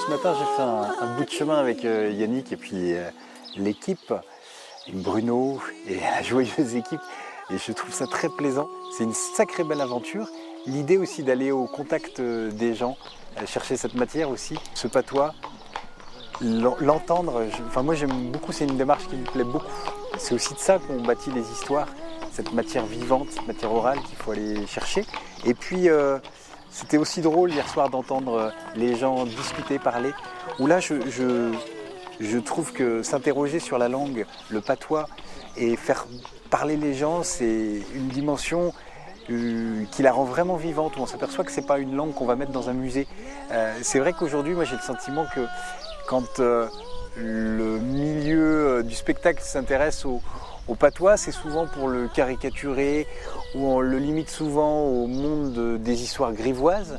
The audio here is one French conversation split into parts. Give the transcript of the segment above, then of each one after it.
Ce matin, j'ai fait un bout de chemin avec Yannick et puis l'équipe, avec Bruno et la joyeuse équipe. Et je trouve ça très plaisant. C'est une sacrée belle aventure. L'idée aussi d'aller au contact des gens, chercher cette matière aussi, ce patois, l'entendre. Enfin, moi, j'aime beaucoup, c'est une démarche qui me plaît beaucoup. C'est aussi de ça qu'on bâtit les histoires, cette matière vivante, cette matière orale qu'il faut aller chercher. Et puis, c'était aussi drôle hier soir d'entendre les gens discuter, parler, où là, je trouve que s'interroger sur la langue, le patois, et faire parler les gens, c'est une dimension qui la rend vraiment vivante, où on s'aperçoit que c'est pas une langue qu'on va mettre dans un musée. C'est vrai qu'aujourd'hui, moi j'ai le sentiment que quand le milieu du spectacle s'intéresse au patois, c'est souvent pour le caricaturer, ou on le limite souvent au monde des histoires grivoises.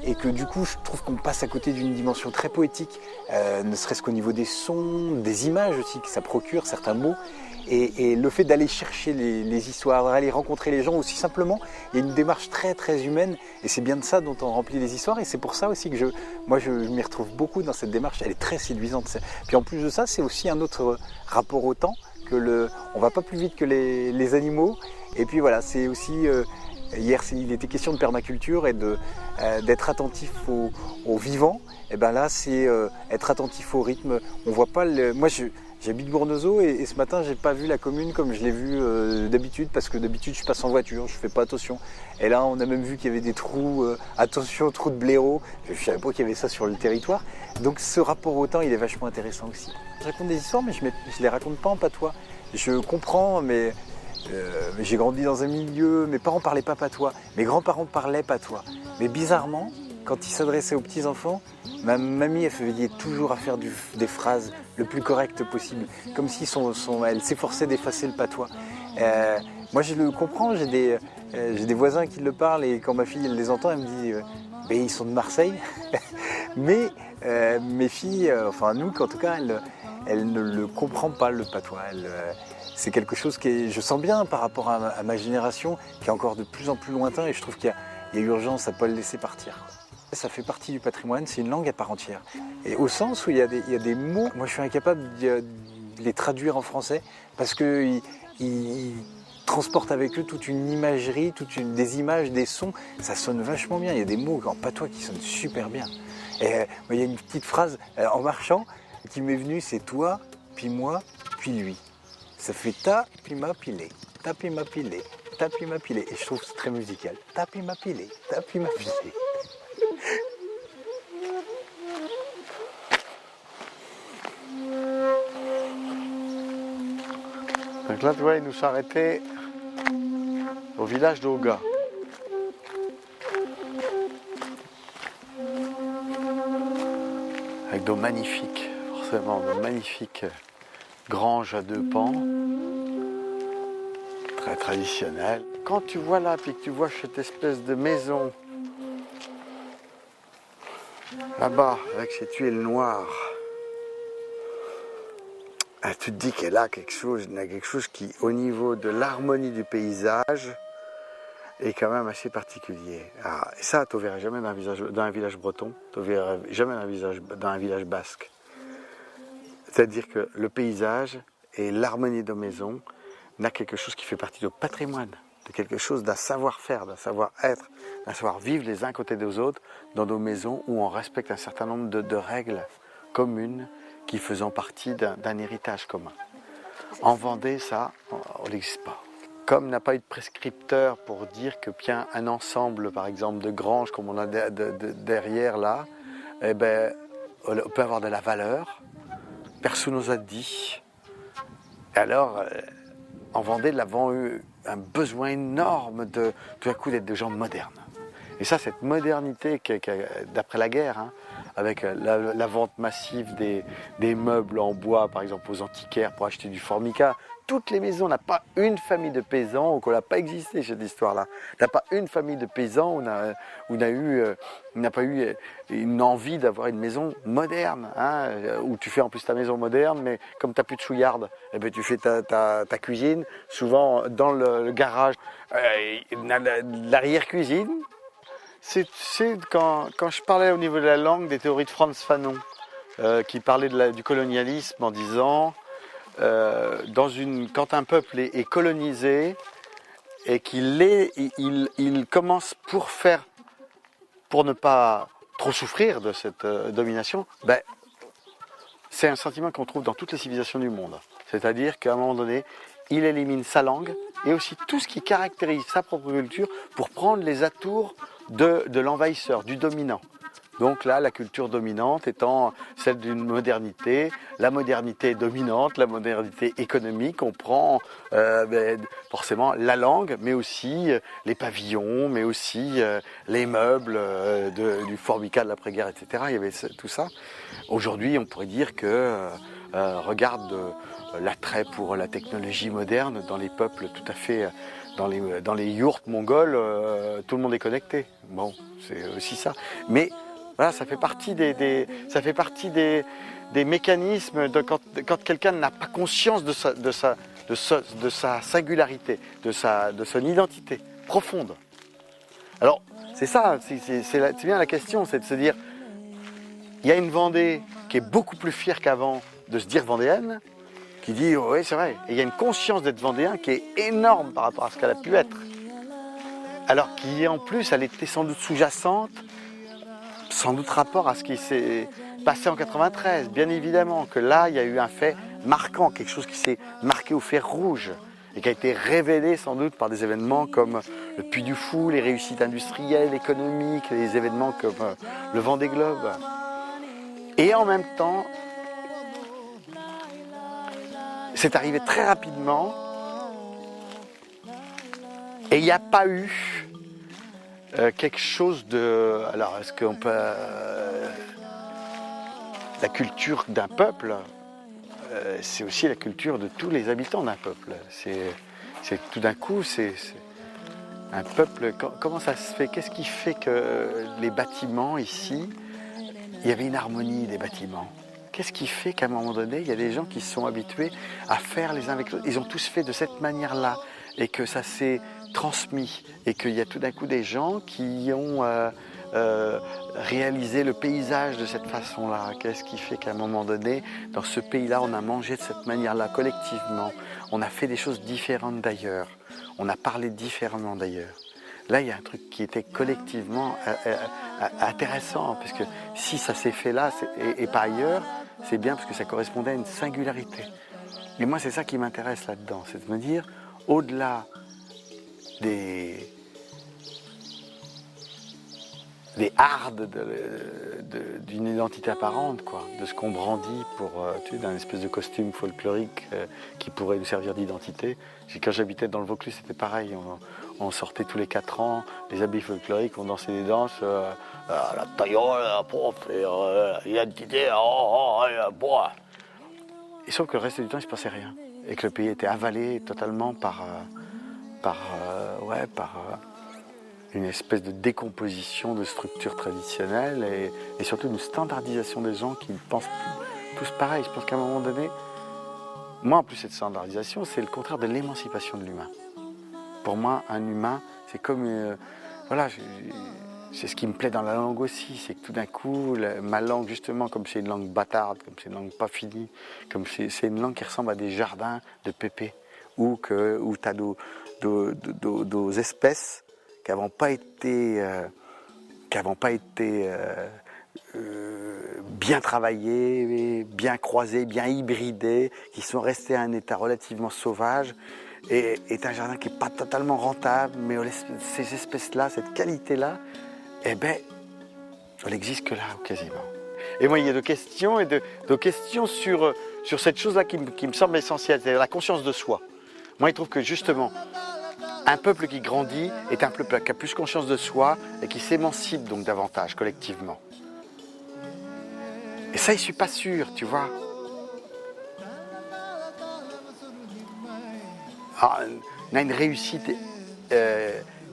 Et que du coup, je trouve qu'on passe à côté d'une dimension très poétique, ne serait-ce qu'au niveau des sons, des images aussi que ça procure, certains mots. Et le fait d'aller chercher les histoires, d'aller rencontrer les gens aussi simplement, il y a une démarche très très humaine. Et c'est bien de ça dont on remplit les histoires. Et c'est pour ça aussi que je m'y retrouve beaucoup dans cette démarche. Elle est très séduisante. Puis en plus de ça, c'est aussi un autre rapport au temps. On va pas plus vite que les animaux. Et puis voilà, c'est aussi... Hier, il était question de permaculture et d'être attentif au vivant. Et ben là, c'est être attentif au rythme. On voit pas moi, j'habite Bournezeau et ce matin, j'ai pas vu la commune comme je l'ai vu d'habitude, parce que d'habitude, je passe en voiture, je fais pas attention. Et là, on a même vu qu'il y avait des trous. Attention, trous de blaireau. Je savais pas qu'il y avait ça sur le territoire. Donc, ce rapport au temps, il est vachement intéressant aussi. Je raconte des histoires, mais je les raconte pas en patois. Je comprends, mais j'ai grandi dans un milieu, mes parents parlaient pas patois, mes grands-parents parlaient patois. Mais bizarrement, quand ils s'adressaient aux petits-enfants, ma mamie, elle veillait toujours à faire des phrases le plus correctes possible, comme si elle s'efforçait d'effacer le patois. Moi, je le comprends, j'ai des voisins qui le parlent, et quand ma fille elle les entend, elle me dit mais ils sont de Marseille. Mais mes filles, enfin nous, en tout cas, elle ne le comprend pas, le patois. C'est quelque chose je sens bien par rapport à ma génération, qui est encore de plus en plus lointain, et je trouve qu'il y a urgence à ne pas le laisser partir. Ça fait partie du patrimoine, c'est une langue à part entière. Et au sens où il y a des mots, moi je suis incapable de les traduire en français, parce qu'ils transportent avec eux toute une imagerie, des images, des sons, ça sonne vachement bien. Il y a des mots en patois qui sonnent super bien. Et il y a une petite phrase en marchant qui m'est venue, c'est toi, puis moi, puis lui. Ça fait ta, puis ma pilé, ta, puis ma pilé, ta, puis ma pilé. Et je trouve que c'est très musical. Ta, puis ma pilé, ta, puis ma pilé. Donc là, tu vois, il nous s'arrêtait au village d'Oga. Avec d'eau magnifiques, forcément, de magnifiques granges à deux pans, très traditionnelles. Quand tu vois là, puis que tu vois cette espèce de maison, là-bas, avec ces tuiles noires, tu te dis qu'il y a là quelque chose qui, au niveau de l'harmonie du paysage, est quand même assez particulier. Et ça, tu ne verras jamais dans un village breton, tu ne verras jamais dans un village basque. C'est-à-dire que le paysage et l'harmonie de maison n'a quelque chose qui fait partie du patrimoine, de quelque chose d'un savoir-faire, d'un savoir-être, d'un savoir-vivre les uns côté des autres dans nos maisons où on respecte un certain nombre de règles communes qui faisant partie d'un héritage commun. En Vendée, ça, on n'existe pas. Comme n'a pas eu de prescripteur pour dire que bien un ensemble, par exemple, de granges comme on a derrière là, eh ben, on peut avoir de la valeur. Personne nous a dit. Et alors, en Vendée, nous avons eu un besoin énorme tout à coup d'être des gens modernes. Et ça, cette modernité d'après la guerre, hein, avec la vente massive des meubles en bois, par exemple aux antiquaires pour acheter du formica. Toutes les maisons, on n'a pas une famille de paysans, ou qu'on n'a pas existé cette histoire-là. On n'a pas une famille de paysans, on n'a pas eu une envie d'avoir une maison moderne, hein, où tu fais en plus ta maison moderne, mais comme tu n'as plus de chouillarde, eh ben, tu fais ta cuisine, souvent dans le garage, l'arrière-cuisine. C'est quand je parlais au niveau de la langue des théories de Frantz Fanon, qui parlait du colonialisme en disant quand un peuple est colonisé et il commence pour ne pas trop souffrir de cette domination, ben, c'est un sentiment qu'on trouve dans toutes les civilisations du monde. C'est-à-dire qu'à un moment donné, il élimine sa langue et aussi tout ce qui caractérise sa propre culture pour prendre les atours de l'envahisseur, du dominant. Donc là, la culture dominante étant celle d'une modernité, la modernité dominante, la modernité économique, on prend forcément la langue, mais aussi les pavillons, mais aussi les meubles du Formica de l'après-guerre, etc. Il y avait tout ça. Aujourd'hui, on pourrait dire que regarde l'attrait pour la technologie moderne dans les peuples tout à fait... Dans les yourtes mongols, tout le monde est connecté. Bon, c'est aussi ça. Mais voilà, ça fait partie des mécanismes quand quelqu'un n'a pas conscience de sa singularité, de son identité profonde. Alors, c'est ça, c'est bien la question, c'est de se dire, il y a une Vendée qui est beaucoup plus fière qu'avant de se dire vendéenne, qui dit oui c'est vrai, et il y a une conscience d'être vendéen qui est énorme par rapport à ce qu'elle a pu être. Alors qu'en plus elle était sans doute sous-jacente, sans doute rapport à ce qui s'est passé en 93. Bien évidemment que là il y a eu un fait marquant, quelque chose qui s'est marqué au fer rouge et qui a été révélé sans doute par des événements comme le Puy du Fou, les réussites industrielles, économiques, les événements comme le Vendée Globe. Et en même temps, c'est arrivé très rapidement et il n'y a pas eu quelque chose de... Alors, est-ce qu'on peut... la culture d'un peuple, c'est aussi la culture de tous les habitants d'un peuple. C'est tout d'un coup, c'est un peuple... Comment ça se fait? Qu'est-ce qui fait que les bâtiments ici, il y avait une harmonie des bâtiments? Qu'est-ce qui fait qu'à un moment donné, il y a des gens qui se sont habitués à faire les uns avec les autres? Ils ont tous fait de cette manière-là et que ça s'est transmis et qu'il y a tout d'un coup des gens qui ont réalisé le paysage de cette façon-là. Qu'est-ce qui fait qu'à un moment donné, dans ce pays-là, on a mangé de cette manière-là collectivement? On a fait des choses différentes d'ailleurs. On a parlé différemment d'ailleurs. Là, il y a un truc qui était collectivement intéressant, parce que si ça s'est fait là et pas ailleurs, c'est bien parce que ça correspondait à une singularité. Et moi, c'est ça qui m'intéresse là-dedans, c'est de me dire, au-delà des hardes d'une identité apparente, quoi, de ce qu'on brandit pour d'un espèce de costume folklorique qui pourrait nous servir d'identité. Quand j'habitais dans le Vaucluse, c'était pareil. On sortait tous les 4 ans, les habits folkloriques, on dansait des danses, la taillole, la prof, l'identité, bois. Et sauf que le reste du temps, il ne se passait rien. Et que le pays était avalé totalement par une espèce de décomposition de structures traditionnelles et surtout une standardisation des gens qui pensent tous pareil. Je pense qu'à un moment donné, moi en plus cette standardisation, c'est le contraire de l'émancipation de l'humain. Pour moi, un humain, c'est comme... voilà, c'est ce qui me plaît dans la langue aussi, c'est que tout d'un coup, ma langue, justement, comme c'est une langue bâtarde, comme c'est une langue pas finie, comme c'est une langue qui ressemble à des jardins de pépé, où tu as des espèces qui n'avont pas été, bien travaillées, bien croisées, bien hybridées, qui sont restées à un état relativement sauvage, et un jardin qui n'est pas totalement rentable, mais ces espèces-là, cette qualité-là, eh ben, elle n'existe que là, quasiment. Et moi, il y a des questions, sur cette chose-là qui me semble essentielle, c'est la conscience de soi. Moi, je trouve que justement, un peuple qui grandit est un peuple qui a plus conscience de soi et qui s'émancipe donc davantage collectivement. Et ça, je ne suis pas sûr, tu vois. Alors, on a une réussite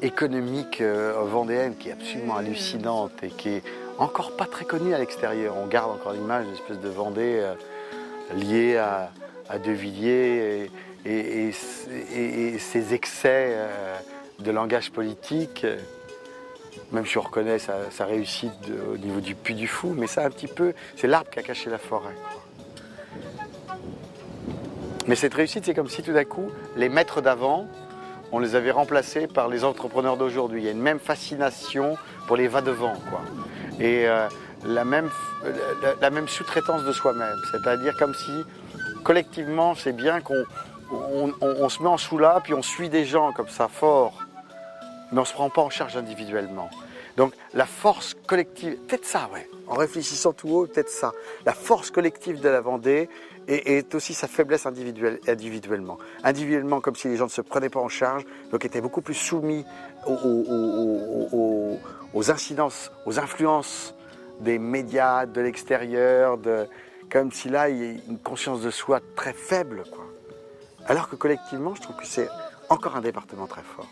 économique vendéenne qui est absolument hallucinante et qui est encore pas très connue à l'extérieur. On garde encore l'image d'une espèce de Vendée liée à De Villiers et ses excès de langage politique. Même si on reconnaît sa réussite au niveau du Puy du Fou, mais ça un petit peu, c'est l'arbre qui a caché la forêt. Mais cette réussite, c'est comme si tout d'un coup, les maîtres d'avant, on les avait remplacés par les entrepreneurs d'aujourd'hui. Il y a une même fascination pour les va-devant, quoi. Et la même sous-traitance de soi-même. C'est-à-dire comme si, collectivement, c'est bien qu'on se met en sous-là, puis on suit des gens comme ça, fort, mais on ne se prend pas en charge individuellement. Donc la force collective, peut-être ça, ouais, en réfléchissant tout haut, peut-être ça. La force collective de la Vendée est aussi sa faiblesse individuellement. Individuellement, comme si les gens ne se prenaient pas en charge, donc étaient beaucoup plus soumis aux incidences, aux influences des médias, de l'extérieur, comme si là, il y a une conscience de soi très faible, quoi. Alors que collectivement, je trouve que c'est encore un département très fort.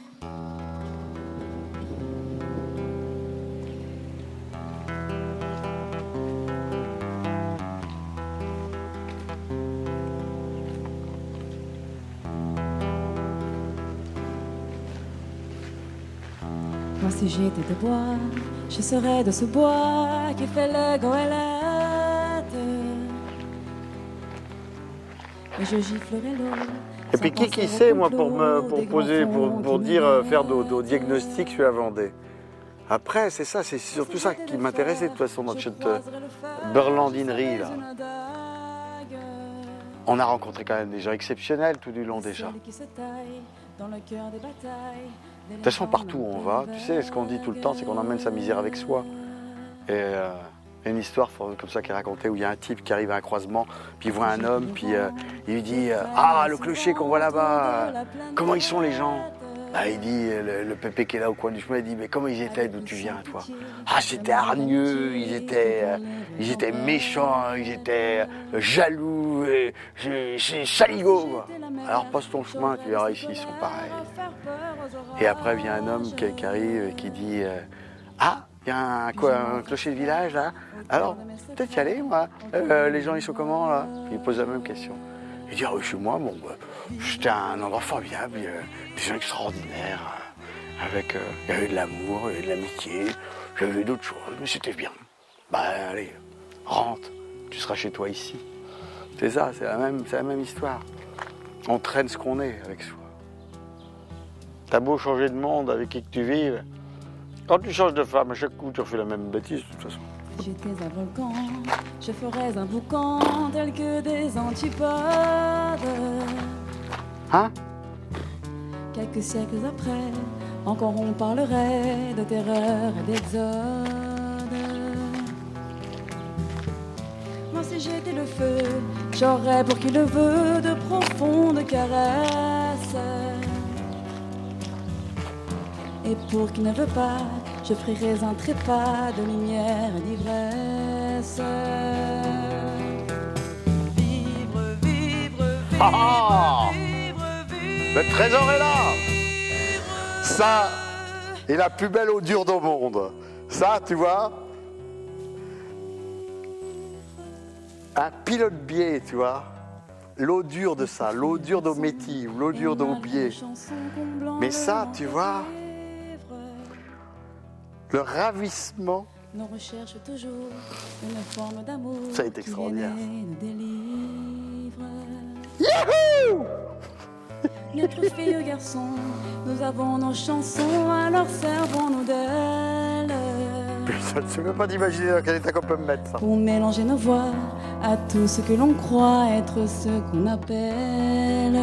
Moi si j'étais de bois, je serais de ce bois qui fait les goélettes. Et je giflerais l'eau. Et puis qui sait, moi, pour dire, faire nos diagnostics sur la Vendée. Après, c'est ça, c'est surtout ça qui m'intéressait de toute façon dans cette berlandinerie là. On a rencontré quand même des gens exceptionnels tout du long déjà. De toute façon, partout où on va, tu sais, ce qu'on dit tout le temps, c'est qu'on emmène sa misère avec soi. Et une histoire comme ça qui est racontée où il y a un type qui arrive à un croisement, puis il voit un homme, puis il lui dit « Ah, le clocher qu'on voit là-bas, comment ils sont les gens ?» Ah, il dit, le pépé qui est là au coin du chemin, il dit « Mais comment ils étaient d'où tu viens, toi ?»« Ah, j'étais hargneux, ils étaient méchants, ils étaient jaloux, c'est saligots. » Alors passe ton chemin, tu verras ici, ils sont pareils. Et après vient un homme qui arrive et qui dit « Ah, il y a un clocher de village là. Alors, peut-être y aller, moi. Les gens, ils sont comment là ?» Puis il pose la même question. Il dit « Ah oui, chez moi, bon, c'était un endroit formidable, des gens extraordinaires, avec, il y avait de l'amour, il y avait de l'amitié, il y avait d'autres choses, mais c'était bien. Bah allez, rentre, tu seras chez toi ici. » C'est ça, c'est la même histoire. On traîne ce qu'on est avec soi. T'as beau changer de monde avec qui que tu vives, quand tu changes de femme, à chaque coup, tu refais la même bêtise, de toute façon. Si j'étais un volcan, je ferais un boucan tel que des antipodes. Hein? Quelques siècles après, encore on parlerait de terreur et d'exode. Moi si j'étais le feu, j'aurais pour qui le veut de profondes caresses. Et pour qui ne veut pas, je frierais un trépas de lumière et d'ivresse. Vivre, vivre, vivre, Ah, vivre, vivre. le trésor est là. Ça est la plus belle eau dure du monde. Ça, tu vois, un pilote-biais, tu vois, l'eau dure de ça, l'eau dure d'eau métis, l'eau dure d'eau biais. Mais ça, tu vois, le ravissement. Nous recherche toujours une forme d'amour. Ça est extraordinaire. Qui nous délivre. Youhou! Notre fille ou garçon, nous avons nos chansons, alors servons-nous d'elles. Putain, tu ne peux pas t'imaginer dans quel état qu'on peut me mettre ça. Pour mélanger nos voix à tout ce que l'on croit être ce qu'on appelle